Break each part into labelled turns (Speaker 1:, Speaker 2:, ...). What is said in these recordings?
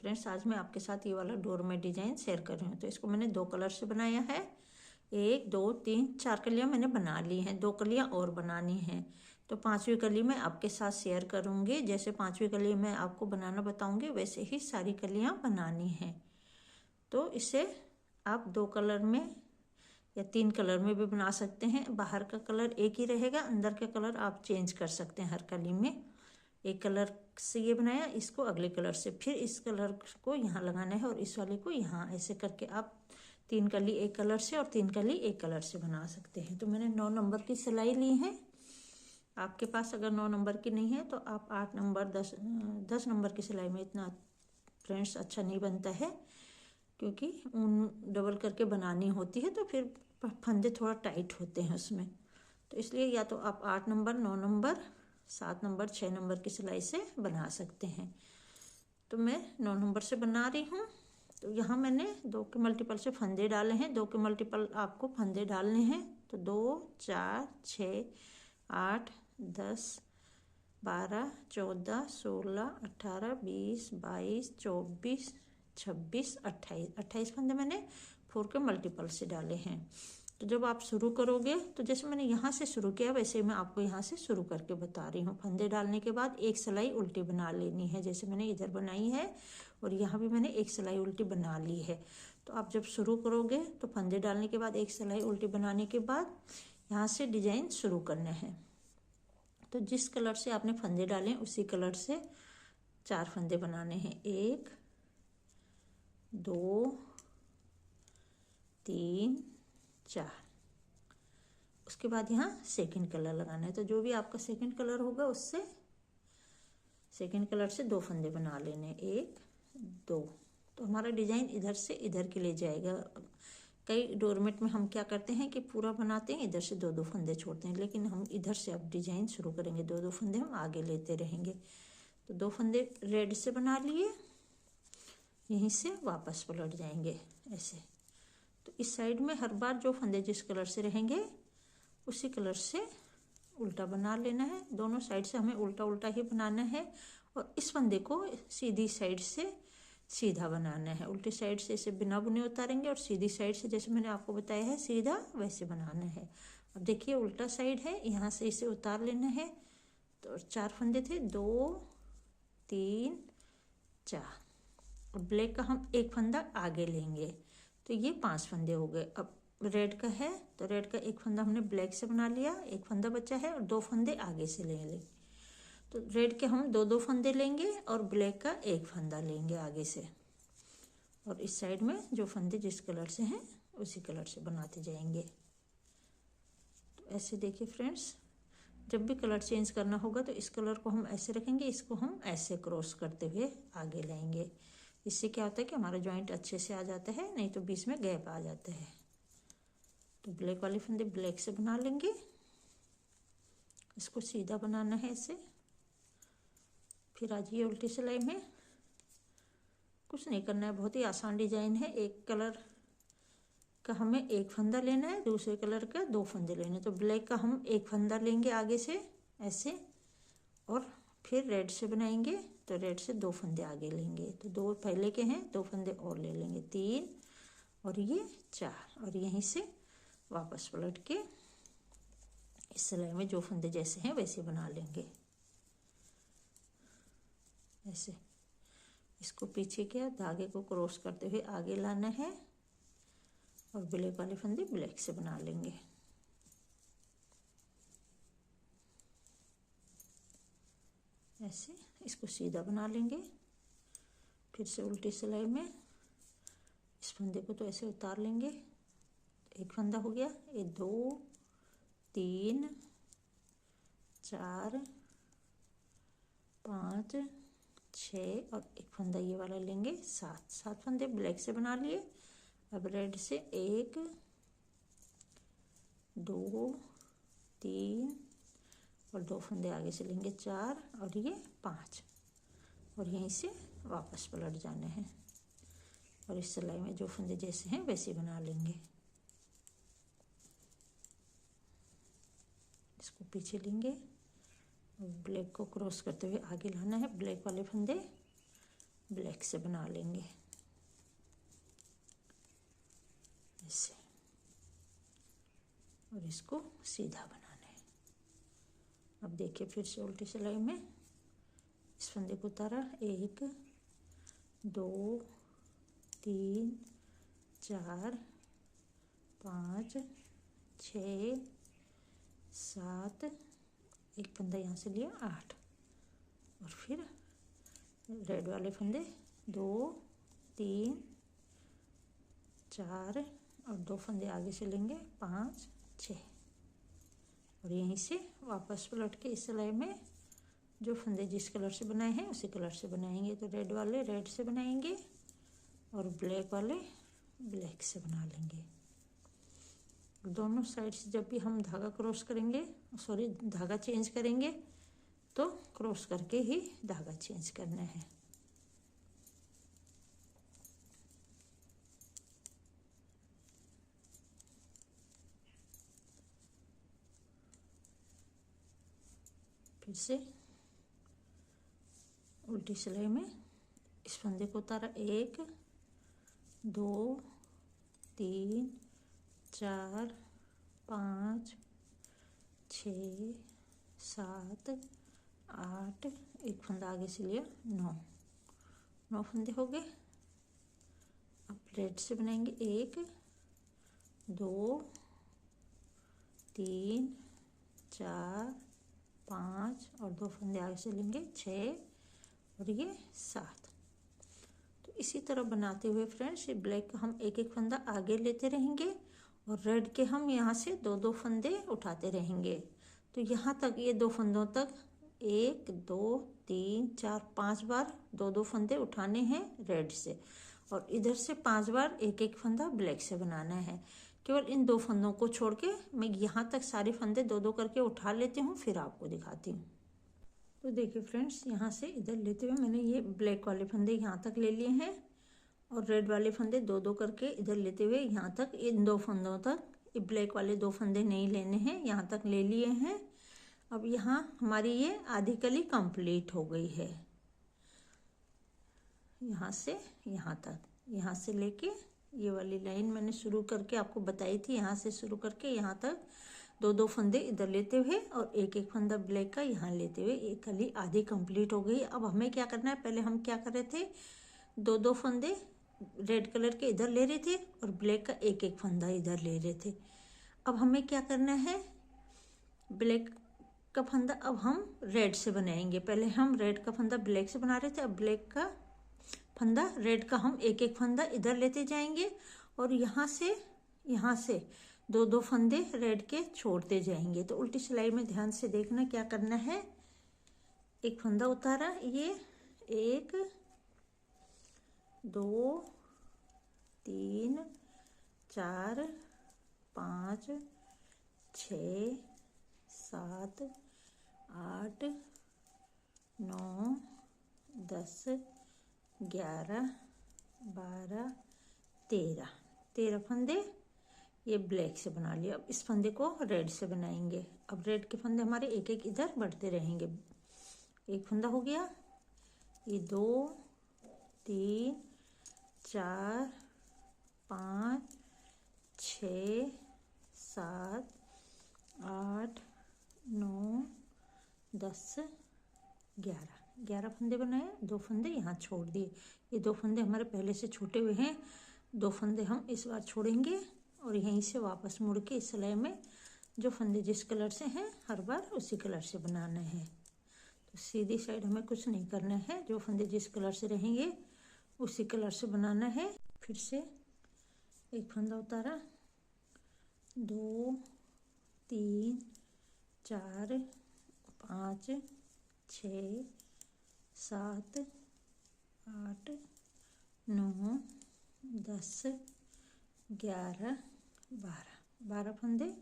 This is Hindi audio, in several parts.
Speaker 1: फ्रेंड्स, आज मैं आपके साथ ये वाला डोरमेट डिजाइन शेयर कर रही हूँ। तो इसको मैंने 2 कलर से बनाया है। 1 2 3 4 कलियाँ मैंने बना ली हैं, 2 कलियाँ और बनानी हैं। तो 5वीं कली मैं आपके साथ शेयर करूँगी। जैसे 5वीं कली मैं आपको बनाना बताऊँगी वैसे ही सारी कलियाँ बनानी हैं। तो इसे आप 2 कलर में या 3 कलर में भी बना सकते हैं। बाहर का कलर एक ही रहेगा, अंदर का कलर आप चेंज कर सकते हैं हर कली में। एक कलर से ये बनाया, इसको अगले कलर से, फिर इस कलर को यहाँ लगाना है और इस वाले को यहाँ, ऐसे करके आप 3 कली एक कलर से और 3 कली एक कलर से बना सकते हैं। तो मैंने 9 नंबर की सिलाई ली है। आपके पास अगर 9 नंबर की नहीं है तो आप 8 नंबर 10 नंबर की सिलाई में इतना फ्रेंड्स अच्छा नहीं बनता है, क्योंकि ऊन डबल करके बनानी होती है तो फिर फंदे थोड़ा टाइट होते हैं उसमें। तो इसलिए या तो आप 8 नंबर 9 नंबर 7 नंबर 6 नंबर की सिलाई से बना सकते हैं। तो मैं 9 नंबर से बना रही हूँ। तो यहाँ मैंने 2 के मल्टीपल से फंदे डाले हैं। 2 के मल्टीपल आपको फंदे डालने हैं। तो 2 4 6 8 10 12 14 16 18 20 22 24 26 28 फंदे मैंने 4 के मल्टीपल से डाले हैं। तो जब आप शुरू करोगे तो जैसे मैंने यहाँ से शुरू किया वैसे मैं आपको यहाँ से शुरू करके बता रही हूँ। फंदे डालने के बाद एक सिलाई उल्टी बना लेनी है, जैसे मैंने इधर बनाई है और यहाँ भी मैंने एक सिलाई उल्टी बना ली है। तो आप जब शुरू करोगे तो फंदे डालने के बाद एक सिलाई उल्टी बनाने के बाद यहाँ से डिजाइन शुरू करना है। तो जिस कलर से आपने फंदे डाले उसी कलर से 4 फंदे बनाने हैं। 1 2 3 4। उसके बाद यहाँ सेकंड कलर लगाना है। तो जो भी आपका सेकंड कलर होगा उससे सेकंड कलर से 2 फंदे बना लेने, 1 2। तो हमारा डिजाइन इधर से इधर के लिए जाएगा। कई डोरमेट में हम क्या करते हैं कि पूरा बनाते हैं, इधर से 2 फंदे छोड़ते हैं, लेकिन हम इधर से अब डिजाइन शुरू करेंगे। 2 फंदे हम आगे लेते रहेंगे। तो 2 फंदे रेड से बना लिए, यहीं से वापस पलट जाएंगे ऐसे। तो इस साइड में हर बार जो फंदे जिस कलर से रहेंगे उसी कलर से उल्टा बना लेना है। दोनों साइड से हमें उल्टा उल्टा ही बनाना है और इस फंदे को सीधी साइड से सीधा बनाना है। उल्टी साइड से इसे बिना बुने उतारेंगे और सीधी साइड से जैसे मैंने आपको बताया है सीधा वैसे बनाना है। अब देखिए उल्टा साइड है, यहाँ से इसे उतार लेना है। तो 4 फंदे थे, 2 3 4 और ब्लैक का हम एक फंदा आगे लेंगे। तो ये 5 फंदे हो गए। अब रेड का है तो रेड का एक फंदा हमने ब्लैक से बना लिया, एक फंदा बचा है और 2 फंदे आगे से ले लेंगे। तो रेड के हम 2 फंदे लेंगे और ब्लैक का एक फंदा लेंगे आगे से, और इस साइड में जो फंदे जिस कलर से हैं उसी कलर से बनाते जाएंगे। तो ऐसे देखिए फ्रेंड्स, जब भी कलर चेंज करना होगा तो इस कलर को हम ऐसे रखेंगे, इसको हम ऐसे क्रॉस करते हुए आगे लाएंगे। इससे क्या होता है कि हमारा जॉइंट अच्छे से आ जाता है, नहीं तो बीच में गैप आ जाता है। तो ब्लैक वाले फंदे ब्लैक से बना लेंगे, इसको सीधा बनाना है ऐसे। फिर आ जाइए उल्टी सिलाई में। कुछ नहीं करना है, बहुत ही आसान डिजाइन है। एक कलर का हमें एक फंदा लेना है, दूसरे कलर का 2 फंदे लेने। तो ब्लैक का हम एक फंदा लेंगे आगे से ऐसे, और फिर रेड से बनाएंगे तो रेड से 2 फंदे आगे लेंगे। तो 2 पहले के हैं, 2 फंदे और ले लेंगे, 3 और ये 4, और यहीं से वापस पलट के इस सिलाई में जो फंदे जैसे हैं वैसे बना लेंगे ऐसे। इसको पीछे के धागे को क्रॉस करते हुए आगे लाना है और ब्लैक वाले फंदे ब्लैक से बना लेंगे ऐसे। इसको सीधा बना लेंगे। फिर से उल्टी सिलाई में इस फंदे को तो ऐसे उतार लेंगे। एक फंदा हो गया, ये 2 3 4 5 6 और एक फंदा ये वाला लेंगे, 7 फंदे ब्लैक से बना लिए। अब रेड से 1 2 3 और 2 फंदे आगे से लेंगे, 4 और ये 5, और यहीं से वापस पलट जाना है और इस सिलाई में जो फंदे जैसे हैं वैसे बना लेंगे। इसको पीछे लेंगे और ब्लैक को क्रॉस करते हुए आगे लाना है। ब्लैक वाले फंदे ब्लैक से बना लेंगे ऐसे, और इसको सीधा बनाना है। अब देखिए फिर से उल्टी सिलाई में इस फंदे को उतारा, 1 2 3 4 5 6 7, एक फंदा यहाँ से लिया 8, और फिर रेड वाले फंदे 2 3 4 और 2 फंदे आगे से लेंगे 5 6, और यहीं से वापस पलट के इस सिलाई में जो फंदे जिस कलर से बनाए हैं उसी कलर से बनाएंगे। तो रेड वाले रेड से बनाएंगे और ब्लैक वाले ब्लैक से बना लेंगे। दोनों साइड से जब भी हम धागा क्रॉस करेंगे, सॉरी धागा चेंज करेंगे, तो क्रॉस करके ही धागा चेंज करना है। फिर से उल्टी सिलाई में इस फंदे को उतारा, 1 2 3 4 5 6 7 8, एक फंदा आगे से लिया 9 फंदे हो गए। अब रेड से बनाएंगे, 1 2 3 4 5 और 2 फंदे आगे से लेंगे 6 और ये 7। तो इसी तरह बनाते हुए फ्रेंड्स ये ब्लैक का हम एक एक फंदा आगे लेते रहेंगे और रेड के हम यहाँ से 2 फंदे उठाते रहेंगे। तो यहाँ तक ये 2 फंदों तक 1 2 3 4 5 बार 2 फंदे उठाने हैं रेड से, और इधर से 5 बार एक एक फंदा ब्लैक से बनाना है। केवल इन 2 फंदों को छोड़ के मैं यहाँ तक सारे फंदे 2 करके उठा लेती हूँ, फिर आपको दिखाती हूँ। तो देखिए फ्रेंड्स, यहाँ से इधर लेते हुए मैंने ये ब्लैक वाले फंदे यहाँ तक ले लिए हैं और रेड वाले फंदे 2 करके इधर लेते हुए यहाँ तक, इन 2 फंदों तक, ये ब्लैक वाले 2 फंदे नहीं लेने हैं, यहाँ तक ले लिए हैं। अब यहाँ हमारी ये आधी कली कंप्लीट हो गई है। यहाँ से यहाँ तक, यहाँ से लेके ये वाली लाइन मैंने शुरू करके आपको बताई थी, यहाँ से शुरू करके यहाँ तक 2 फंदे इधर लेते हुए और एक एक फंदा ब्लैक का यहाँ लेते हुए एक कली आधी कंप्लीट हो गई। अब हमें क्या करना है, पहले हम क्या कर रहे थे, 2 फंदे रेड कलर के इधर ले रहे थे और ब्लैक का एक एक फंदा इधर ले रहे थे। अब हमें क्या करना है, ब्लैक का फंदा अब हम रेड से बनाएंगे। पहले हम रेड का फंदा ब्लैक से बना रहे थे, अब ब्लैक का फंदा रेड का हम एक एक फंदा इधर लेते जाएंगे और यहाँ से 2 फंदे रेड के छोड़ते जाएंगे। तो उल्टी सिलाई में ध्यान से देखना क्या करना है, एक फंदा उतारा, ये 1 2 3 4 5 6 7 8 9 10 11 12 13 फंदे ये ब्लैक से बना लिया। अब इस फंदे को रेड से बनाएंगे। अब रेड के फंदे हमारे एक एक इधर बढ़ते रहेंगे। एक फंदा हो गया, ये 2 3 4 5 6 7 8 9 10 11 फंदे बनाए, 2 फंदे यहाँ छोड़ दिए। ये 2 फंदे हमारे पहले से छूटे हुए हैं, 2 फंदे हम इस बार छोड़ेंगे और यहीं से वापस मुड़ के इस सिलाई में जो फंदे जिस कलर से हैं हर बार उसी कलर से बनाना है। तो सीधी साइड हमें कुछ नहीं करना है, जो फंदे जिस कलर से रहेंगे उसी कलर से बनाना है। फिर से एक फंदा उतारा, 2 3 4 5 6 7 8 9 10 11 12 फंदे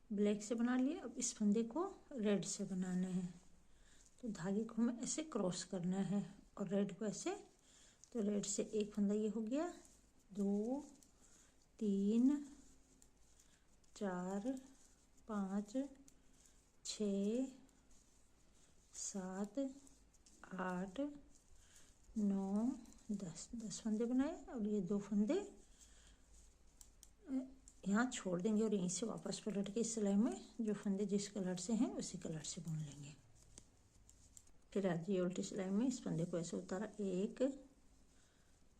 Speaker 1: ब्लैक से बना लिए। अब इस फंदे को रेड से बनाना है, तो धागे को हमें ऐसे क्रॉस करना है और रेड को ऐसे। तो रेड से एक फंदा ये हो गया, 2 3 4 5 6 7 8 9 10 10 फंदे बनाए और ये 2 फंदे यहाँ छोड़ देंगे और यहीं से वापस पलट के इस सिलाई में जो फंदे जिस कलर से हैं उसी कलर से बुन लेंगे। फिर आज ये उल्टी सिलाई में इस फंदे को ऐसे उतारा, 1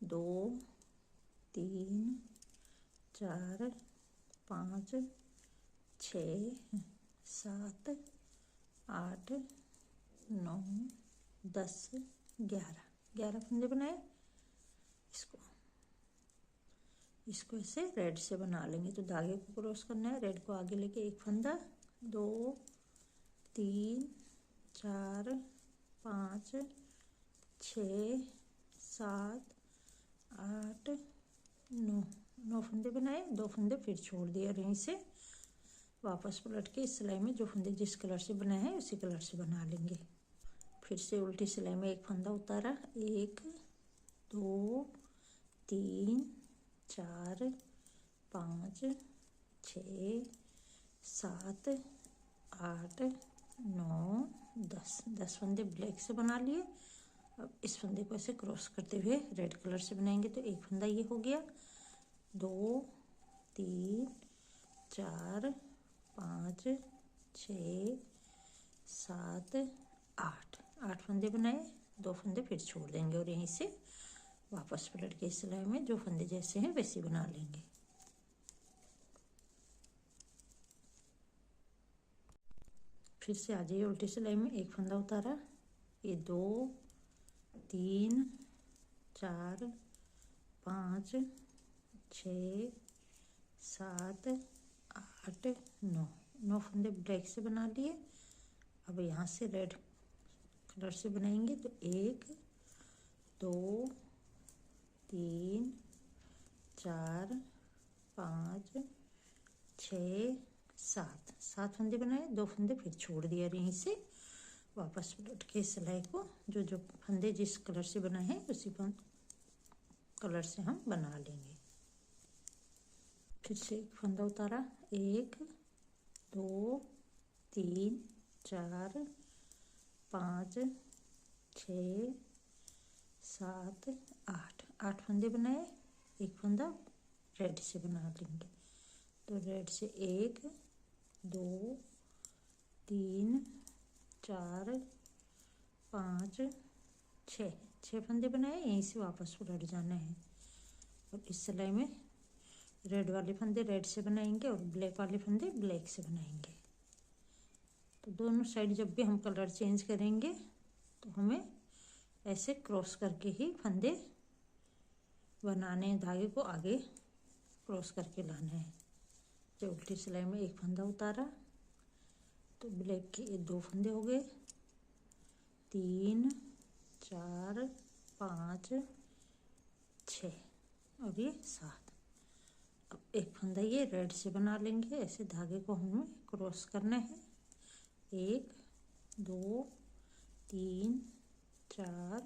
Speaker 1: 2 3 4 5 6 7 8 9 10 11 फंदे बनाए। इसको ऐसे रेड से बना लेंगे। तो धागे को क्रॉस करना है, रेड को आगे लेके एक फंदा, 2 3 4 5 6 7 8 9 फंदे बनाए, 2 फंदे फिर छोड़ दिए और यहीं से वापस पलट के इस सिलाई में जो फंदे जिस कलर से बनाए हैं उसी कलर से बना लेंगे। फिर से उल्टी सिलाई में एक फंदा उतारा, 1 2 3 4 5 6 7 8 9 10 फंदे ब्लैक से बना लिए। अब इस फंदे को ऐसे क्रॉस करते हुए रेड कलर से बनाएंगे। तो एक फंदा ये हो गया, 2 3 4 5 6 7 8 फंदे बनाए, 2 फंदे फिर छोड़ देंगे और यहीं से वापस पलट के इस सिलाई में जो फंदे जैसे हैं वैसे बना लेंगे। फिर से आ जाइए उल्टी सिलाई में एक फंदा उतारा, ये 2 3 4 5 6 7 8 9 फंदे ब्लैक से बना लिए। अब यहाँ से रेड कलर से बनाएंगे। तो 1 2 3 4 5 6 7 फंदे बनाए, 2 फंदे फिर छोड़ दिए और यहीं से वापस पलट के सिलाई को जो फंदे जिस कलर से बनाए हैं उसी कलर से हम बना लेंगे। फिर से एक फंदा उतारा, 1 2 3 4 5 6 7 8 फंदे बनाए, एक फंदा रेड से बना लेंगे। तो रेड से 1 2 3 4 5 6 फंदे बनाए, यहीं से वापस पलट जाना है और इस सिलाई में रेड वाले फंदे रेड से बनाएंगे और ब्लैक वाले फंदे ब्लैक से बनाएंगे। तो दोनों साइड जब भी हम कलर चेंज करेंगे तो हमें ऐसे क्रॉस करके ही फंदे बनाने हैं, धागे को आगे क्रॉस करके लाना है। तो उल्टी सिलाई में एक फंदा उतारा, तो ब्लैक के 2 फंदे हो गए, 3 4 5 6 और ये 7। अब एक फंदा ये रेड से बना लेंगे। ऐसे धागे को हमें क्रॉस करना है, 1 2 3 4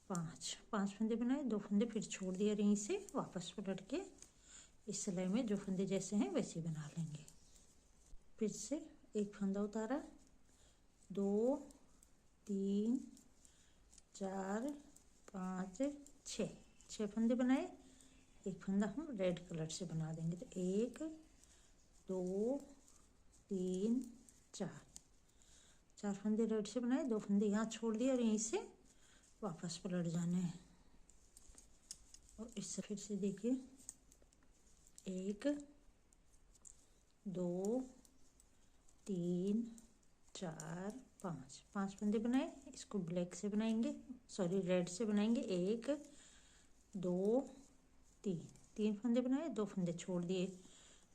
Speaker 1: 5 फंदे बनाए, 2 फंदे फिर छोड़ दिए, यहीं से वापस पलट के इस सिलाई में जो फंदे जैसे हैं वैसे बना लेंगे। फिर से एक फंदा उतारा, 2 3 4 5 6 फंदे बनाए, एक फंदा हम रेड कलर से बना देंगे। तो 1 2 3 4 फंदे रेड से बनाए, 2 फंदे यहाँ छोड़ दिए और यहीं से वापस पलट जाना है। और इससे फिर से देखिए, 1 2 3 4 5 फंदे बनाए, इसको ब्लैक से बनाएंगे, सॉरी रेड से बनाएंगे। 1 2 3 फंदे बनाए, 2 फंदे छोड़ दिए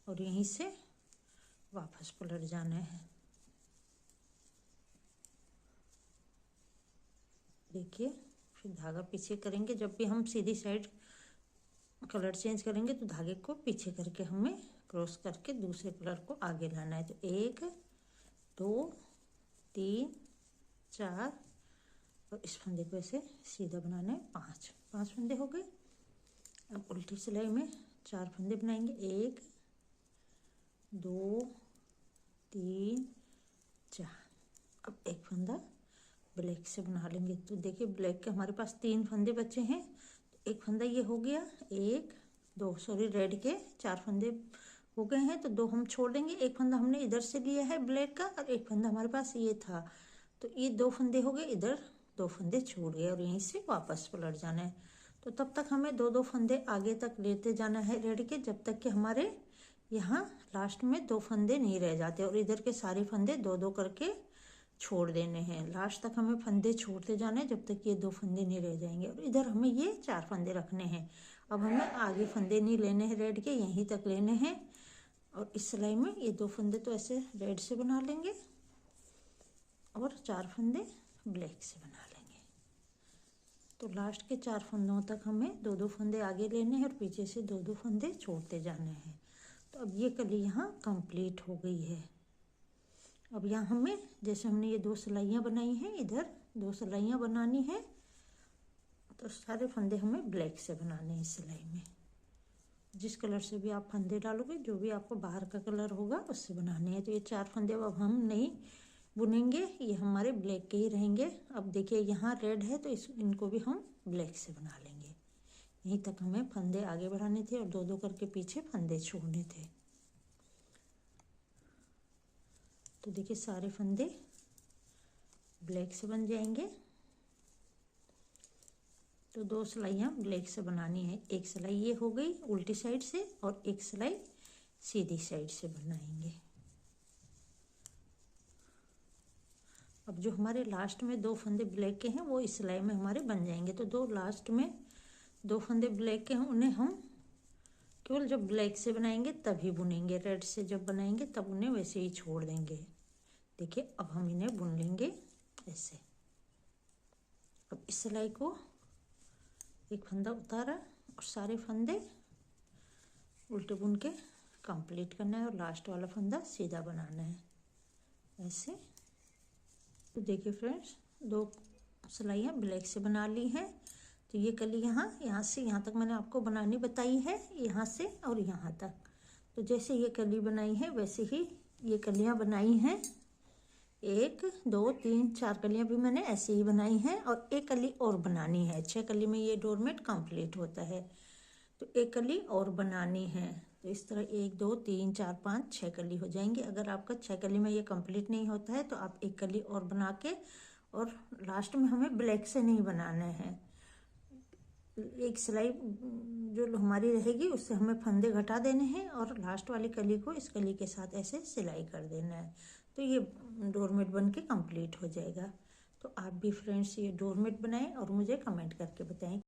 Speaker 1: और यहीं से वापस पलट जाना है। देखिए, फिर धागा पीछे करेंगे। जब भी हम सीधी साइड कलर चेंज करेंगे तो धागे को पीछे करके हमें क्रॉस करके दूसरे कलर को आगे लाना है। तो 1 2 3 4 और इस फंदे को ऐसे सीधा बनाना है। 5 फंदे हो गए। अब उल्टी सिलाई में 4 फंदे बनाएंगे, 1 2 3 4। अब एक फंदा ब्लैक से बना लेंगे। तो देखिए ब्लैक के हमारे पास 3 फंदे बचे हैं। एक फंदा ये हो गया, एक दो, सॉरी रेड के 4 फंदे हो गए हैं, तो 2 हम छोड़ देंगे। एक फंदा हमने इधर से लिया है ब्लैक का, और एक फंदा हमारे पास ये था, तो ये 2 फंदे हो गए, इधर 2 फंदे छूट गए और यहीं से वापस पलट जाना है। तो तब तक हमें 2-2 फंदे आगे तक लेते जाना है रेड के, जब तक कि हमारे यहाँ लास्ट में 2 फंदे नहीं रह जाते, और इधर के सारे फंदे 2-2 करके छोड़ देने हैं। लास्ट तक हमें फंदे छोड़ते जाने जब तक ये 2 फंदे नहीं रह जाएंगे, और इधर हमें ये 4 फंदे रखने हैं। अब हमें आगे फंदे नहीं लेने हैं रेड के, यहीं तक लेने हैं। और इस सिलाई में ये 2 फंदे तो ऐसे रेड से बना लेंगे और 4 फंदे ब्लैक से बना लेंगे। तो लास्ट के 4 फंदों तक हमें 2-2 फंदे आगे लेने हैं और पीछे से 2-2 फंदे छोड़ते जाने हैं। तो अब ये कली यहाँ कंप्लीट हो गई है। अब यहाँ हमें, जैसे हमने ये 2 सिलाइयाँ बनाई हैं, इधर 2 सिलाइयाँ बनानी है, तो सारे फंदे हमें ब्लैक से बनाने हैं। इस सिलाई में जिस कलर से भी आप फंदे डालोगे, जो भी आपको बाहर का कलर होगा उससे बनाने हैं। तो ये 4 फंदे अब हम नहीं बुनेंगे, ये हमारे ब्लैक के ही रहेंगे। अब देखिए यहाँ रेड है, तो इनको भी हम ब्लैक से बना लेंगे। यहीं तक हमें फंदे आगे बढ़ाने थे और 2-2 करके पीछे फंदे छोड़ने थे। तो देखिए सारे फंदे ब्लैक से बन जाएंगे। तो 2 सिलाइयाँ ब्लैक से बनानी है। एक सिलाई ये हो गई उल्टी साइड से, और एक सिलाई सीधी साइड से बनाएंगे। अब जो हमारे लास्ट में 2 फंदे ब्लैक के हैं वो इस सिलाई में हमारे बन जाएंगे। तो 2 लास्ट में 2 फंदे ब्लैक के हैं, उन्हें हम केवल जब ब्लैक से बनाएंगे तभी बुनेंगे। रेड से जब बनाएंगे तब उन्हें वैसे ही छोड़ देंगे। देखिए अब हम इन्हें बुन लेंगे ऐसे। अब इस सिलाई को एक फंदा उतारा और सारे फंदे उल्टे बुन के कंप्लीट करना है, और लास्ट वाला फंदा सीधा बनाना है ऐसे। तो देखिए फ्रेंड्स 2 सिलाइयाँ ब्लैक से बना ली हैं। तो ये कली यहाँ से यहाँ तक मैंने आपको बनानी बताई है, यहाँ से और यहाँ तक। तो जैसे ये कली बनाई है वैसे ही ये कलियाँ बनाई हैं। 1 2 3 4 कलियाँ भी मैंने ऐसे ही बनाई हैं, और एक कली और बनानी है। 6 कली में ये डोरमेट कंप्लीट होता है, तो एक कली और बनानी है। तो इस तरह 1 2 3 4 5 6 कली हो जाएंगी। अगर आपका 6 कली में ये कंप्लीट नहीं होता है तो आप एक कली और बना के, और लास्ट में हमें ब्लैक से नहीं बनाना है। एक सिलाई जो हमारी रहेगी उससे हमें फंदे घटा देने हैं, और लास्ट वाली कली को इस कली के साथ ऐसे सिलाई कर देना है। तो ये डोरमेट बन के कंप्लीट हो जाएगा। तो आप भी फ्रेंड्स ये डोरमेट बनाएं और मुझे कमेंट करके बताएं।